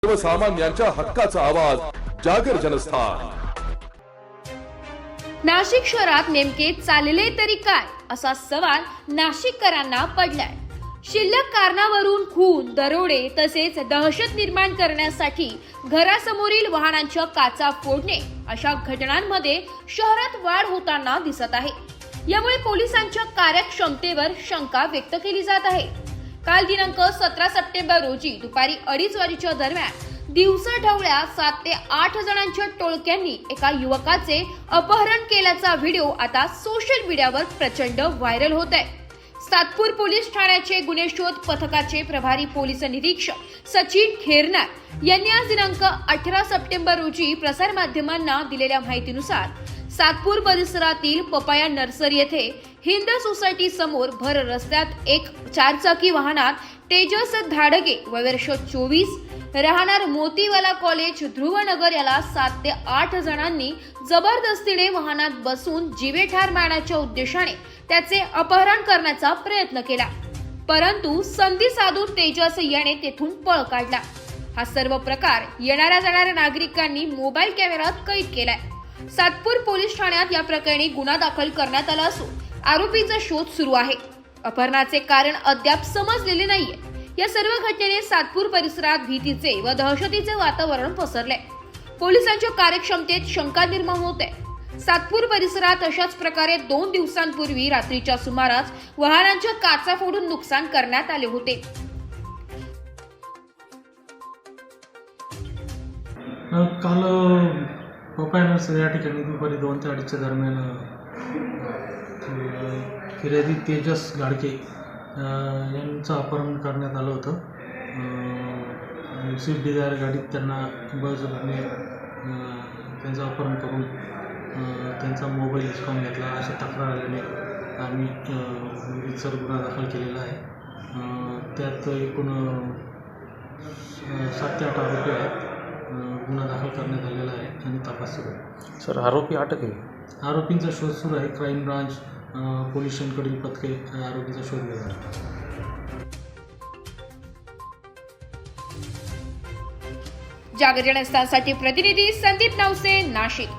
सर्वसामान्यांच्या हक्काचा आवाज जागर जनस्थान। नाशिक शहरात नेमके चालले तरी काय असा सवाल नाशिककरांना पडलाय। शिल्लक कारणावरून खून, दरोडे तसेच दहशत निर्माण करण्यासाठी घरासमोरील वाहनांच्या काचा फोडणे अशा घटनांमध्ये शहरात वाढ होताना दिसत आहे। यामुळे पोलिसांच्या कार्यक्षमतेवर शंका व्यक्त केली जात आहे। काल दिनांक 17 सप्टेंबर रोजी दुपारी 2:30 वाजेच्या दरम्यान दिवसाढवळ्या 7 ते 8 जणांच्या टोळक्यांनी एका युवकाचे अपहरण केल्याचा व्हिडिओ आता सोशल मीडियावर प्रचंड व्हायरल होत आहे। सातपूर पोलीस ठाण्याचे गुन्हे शोध पथकाचे प्रभारी पोलीस निरीक्षक सचिन खेरनार यांनी आज दिनांक 18 सप्टेंबर रोजी प्रसारमाध्यमांना दिलेल्या माहितीनुसार सातपूर परिसरातील पपाया नर्सरी येथे हिंद सोसायटी समोर भर रस्त्यात एक 4 चाकी वाहनात तेजस धाडगे वय वर्ष 24 राहणार मोतीवाला कॉलेज ध्रुवनगर याला 7 ते 8 जणांनी जबरदस्तीने वाहनात बसून जीवेठार मारण्याच्या उद्देशाने त्याचे अपहरण करण्याचा प्रयत्न केला, परंतु संधी साधून तेजस याने तेथून पळ काढला। हा सर्व प्रकार येणाऱ्या जाणाऱ्या नागरिकांनी मोबाईल कॅमेऱ्यात कैद केलाय। सातपूर पोलीस ठाण्यात या प्रकरणी गुन्हा दाखल करण्यात आला असून आरोपीचा शोध सुरू आहे। अपहरणाचे कारण अद्याप समजलेले नाहीये। या सर्व घटनेने सातपूर परिसरात भीतीचे व दहशतीचे वातावरण पसरले। पोलिसांच्या कार्यक्षमतेत शंका निर्माण होते। सातपूर परिसरात अशाच प्रकारे 2 दिवसांपूर्वी रात्रीच्या सुमारास वाहनांच्या काचा फोडून नुकसान करण्यात आले होते। काल पपाया नर्सरी या ठिकाणी दुपारी 2 ते 2:30च्या दरम्यान फिर्यादी तेजस गाडगे यांचं अपहरण करण्यात आलं होतं। स्विफ्ट डिझायर गाडीत त्यांना बळजबरीने त्यांचं अपहरण करून त्यांचा मोबाईल हिसकावून घेतला अशी तक्रार आल्याने आम्ही रितसर गुन्हा दाखल केलेला आहे। त्यात एकूण 7 ते 8 आरोपी आहेत। गुन्हा दाखल करण्यात आलेला आहे आणि तपास सुरू आहे। सर, आरोपी अटक आहे? आरोपींचा शोध सुरू आहे। क्राईम ब्रांच पोलीस स्टेशनकडील पथके आरोपीचा शोध घेत आहेत। जागर जनस्थानसाठी प्रतिनिधी संदीप नवसे, नाशिक।